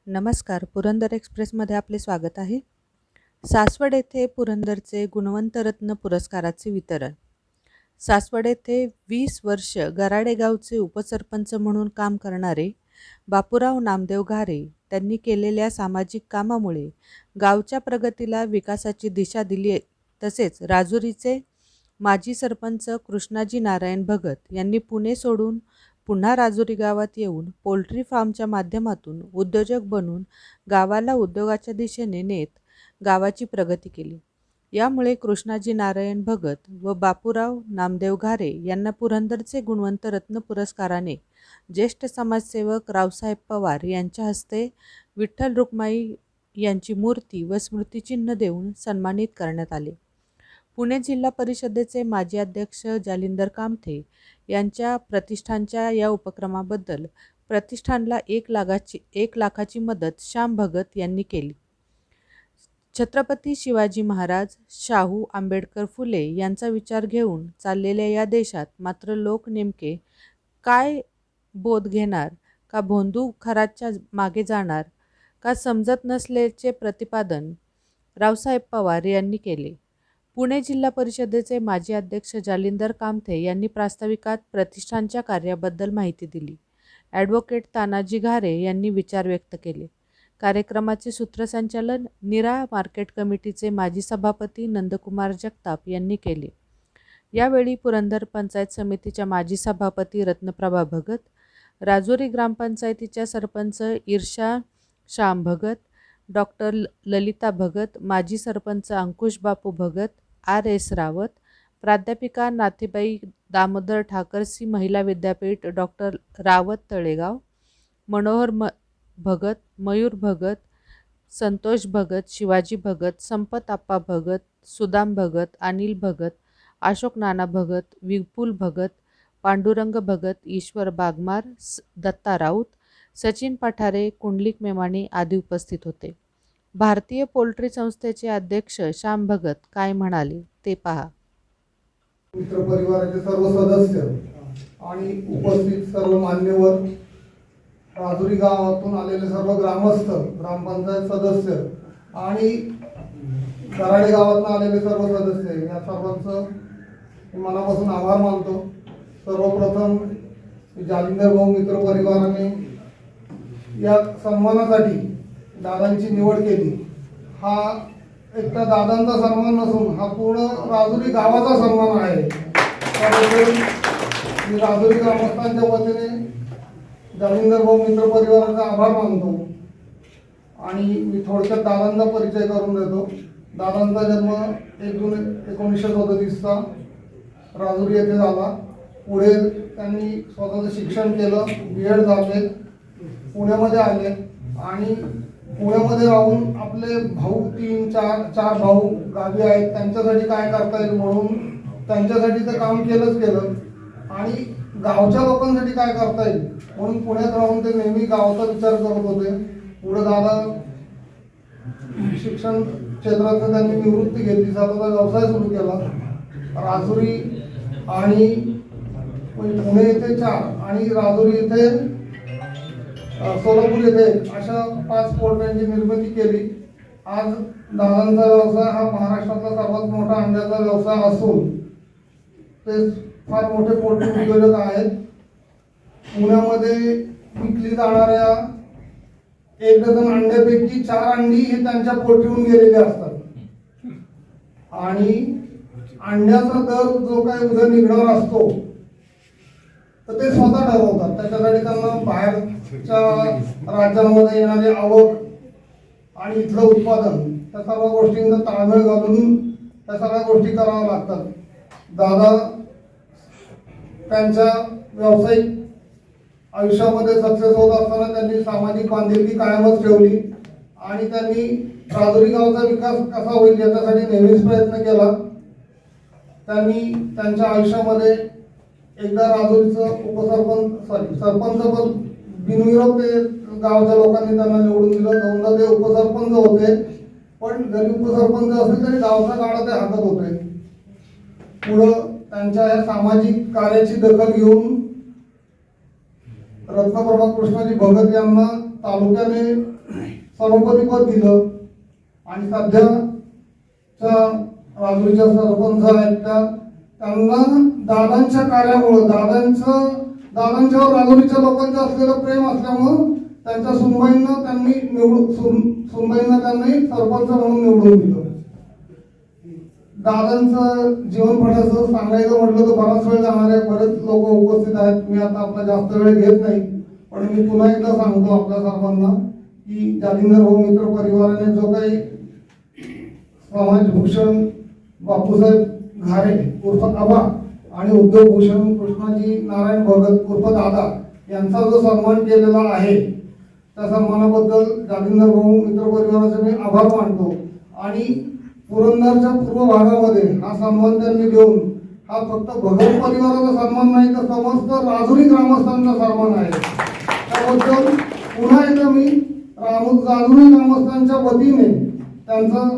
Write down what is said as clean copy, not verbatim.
नमस्कार. पुरंदर एक्सप्रेसमध्ये आपले स्वागत आहे. सासवड येथे पुरंदरचे गुणवंत रत्न पुरस्काराचे वितरण. सासवड येथे 20 वर्ष गराडे गावचे उपसरपंच म्हणून काम करणारे बापूराव नामदेव घारे त्यांनी केलेल्या सामाजिक कामामुळे गावच्या प्रगतीला विकासाची दिशा दिली. तसेच राजुरीचे माजी सरपंच कृष्णाजी नारायण भगत यांनी पुणे सोडून पुन्हा राजुरी गावात येऊन पोल्ट्री फार्मच्या माध्यमातून उद्योजक बनून गावाला उद्योगाच्या दिशेने नेत गावाची प्रगती केली. यामुळे कृष्णाजी नारायण भगत व बापूराव नामदेव घारे यांना पुरंदरचे गुणवंत रत्न पुरस्काराने ज्येष्ठ समाजसेवक रावसाहेब पवार यांच्या हस्ते विठ्ठल रुक्माई यांची मूर्ती व स्मृतिचिन्ह देऊन सन्मानित करण्यात आले. पुणे जिल्हा परिषदेचे माजी अध्यक्ष जालिंदर कामथे यांच्या प्रतिष्ठानच्या या उपक्रमाबद्दल प्रतिष्ठानला 1 लाखाची मदत श्याम भगत यांनी केली. छत्रपती शिवाजी महाराज, शाहू आंबेडकर फुले यांचा विचार घेऊन चाललेल्या या देशात मात्र लोक नेमके काय बोध घेणार, का भोंदू खराच्या मागे जाणार, का समजत नसल्याचे प्रतिपादन रावसाहेब पवार यांनी केले. पुणे जिल्हा परिषदेचे माजी अध्यक्ष जालिंदर कामथे यांनी प्रास्ताविकात प्रतिष्ठानच्या कार्याबद्दल माहिती दिली. ॲडव्होकेट तानाजी घारे यांनी विचार व्यक्त केले. कार्यक्रमाचे सूत्रसंचालन नीरा मार्केट कमिटीचे माजी सभापती नंदकुमार जगताप यांनी केले. यावेळी पुरंदर पंचायत समितीच्या माजी सभापती रत्नप्रभा भगत, राजुरी ग्रामपंचायतीच्या सरपंच ईर्षा श्याम भगत, डॉक्टर ललिता भगत, माजी सरपंच अंकुश बापू भगत, RS रावत, प्राध्यापिका नाथीबाई दामोदर ठाकरसी महिला विद्यापीठ डॉक्टर रावत तळेगाव, मनोहर भगत, मयूर भगत, संतोष भगत, शिवाजी भगत, संपत आप्पा भगत, सुदाम भगत, अनिल भगत, अशोक नाना भगत, विपुल भगत, पांडुरंग भगत, ईश्वर बागमार, दत्ता राऊत, सचिन पठारे, कुंडलिक मेमाणे आदी उपस्थित होते. भारतीय पोल्ट्री संस्थेचे अध्यक्ष श्याम भगत काय म्हणाले ते पहा. मित्र परिवाराचे सर्व सदस्य आणि उपस्थित सर्व मान्यवर, राजुरी गावातून आलेले सर्व ग्रामस्थ, ग्रामपंचायत सदस्य आणि गराडे गावातून आलेले सर्व सदस्य, या सर्वांचं मनापासून आभार मानतो. सर्वप्रथम जालिंदर भाऊ मित्र परिवाराने या सन्मानासाठी दादांची निवड केली. हा एकटा दादांचा सन्मान नसून हा पूर्ण राजुरी गावाचा सन्मान आहे. त्याबद्दल मी राजुरी ग्रामस्थांच्या वतीने जालिंदर भाऊ मित्र परिवाराचा आभार मानतो. आणि मी थोडक्यात दादांचा परिचय करून देतो. दादांचा जन्म 1 जून 1937 राजुरी येथे झाला. पुढे त्यांनी स्वतःचं शिक्षण केलं, B.Ed झाले, पुण्यामध्ये आले आणि पुण्यामध्ये राहून आपले भाऊ 3-4 भाऊ गावी आहेत, त्यांच्यासाठी काय करता येईल म्हणून त्यांच्यासाठी ते काम केलं आणि गावच्या लोकांसाठी काय करता येईल म्हणून पुण्यात राहून ते नेहमी गावाचा विचार करत होते. पुढे दादा शिक्षण क्षेत्रात त्यांनी निवृत्ती घेतली, स्वतःचा व्यवसाय सुरू केला. राजुरी आणि पुणे येथे 4 आणि राजुरी येथे सोलापूर येथे अशा 5 पोल्ट्र्यांची निर्मिती केली. आज दादांचा व्यवसाय हा महाराष्ट्रातला सर्वात मोठा अंड्याचा व्यवसाय असून ते फार मोठे पोल्ट्री उद्योजक आहेत. पुण्यामध्ये विकली जाणाऱ्या 1 डझन अंड्यापैकी 4 अंडी हे त्यांच्या पोल्ट्रीहून गेलेले असतात आणि अंड्याचा दर जो काही उद्या निघणार असतो तर ते स्वतः ठरवतात. त्याच्यासाठी त्यांना बाहेरच्या राज्यांमध्ये येणारी आवक आणि इथलं उत्पादन त्या सर्व गोष्टींचा ताळमेळ घालून त्या सगळ्या गोष्टी कराव्या लागतात. दादा त्यांच्या व्यावसायिक आयुष्यामध्ये सक्सेस होत असताना त्यांनी सामाजिक बांधिलकी कायमच ठेवली आणि त्यांनी राजुरी गावचा विकास कसा होईल याच्यासाठी नेहमीच प्रयत्न केला. त्यांनी त्यांच्या आयुष्यामध्ये एकदा राजुरीचं सरपंच पद बिनविरोध ते गावच्या लोकांनी त्यांना निवडून दिलं. 2दा ते उपसरपंच होते, पण जरी उपसरपंच असले तरी गावचा गाडा ते हाकत होते. पुढं त्यांच्या या सामाजिक कार्याची दखल घेऊन रत्नप्रभा कृष्णाजी भगत यांना तालुक्याने सभापतीपद दिलं आणि सध्याच्या राजुरीच्या सरपंच आहेत त्यांना दादांच्या कार्यामुळं दादांच्यावर राजुरीच्या लोकांचं असलेलं प्रेम असल्यामुळं त्यांच्या सुनबाईंना त्यांनी सरपंच म्हणून निवडून दिलं. दादांचं जीवनपटाचं सांगायचं म्हटलं तर बराच वेळ जाणार आहे, बरेच लोक उपस्थित आहेत. मी आता आपला जास्त वेळ घेत नाही, पण मी पुन्हा एकदा सांगतो आपल्या सर्वांना की जालिंदर भाऊ मित्र परिवाराने जो काही समाजभूषण बापूसाहेब घारे उर्फ आबा आणि उद्योगभूषण कृष्णाजी नारायण भगत उर्फ दादा यांचा जो सन्मान केलेला आहे त्या सन्मानाबद्दल जालिंदर भाऊ मित्र परिवाराचे मी आभार मानतो. आणि पुरंदरच्या पूर्व भागामध्ये हा सन्मान त्यांनी देऊन हा फक्त भगत परिवाराचा सन्मान नाही तर समस्त राजुरी ग्रामस्थांचा सन्मान आहे. त्याबद्दल पुन्हा एकदा मी राजुरी ग्रामस्थांच्या वतीने त्यांचा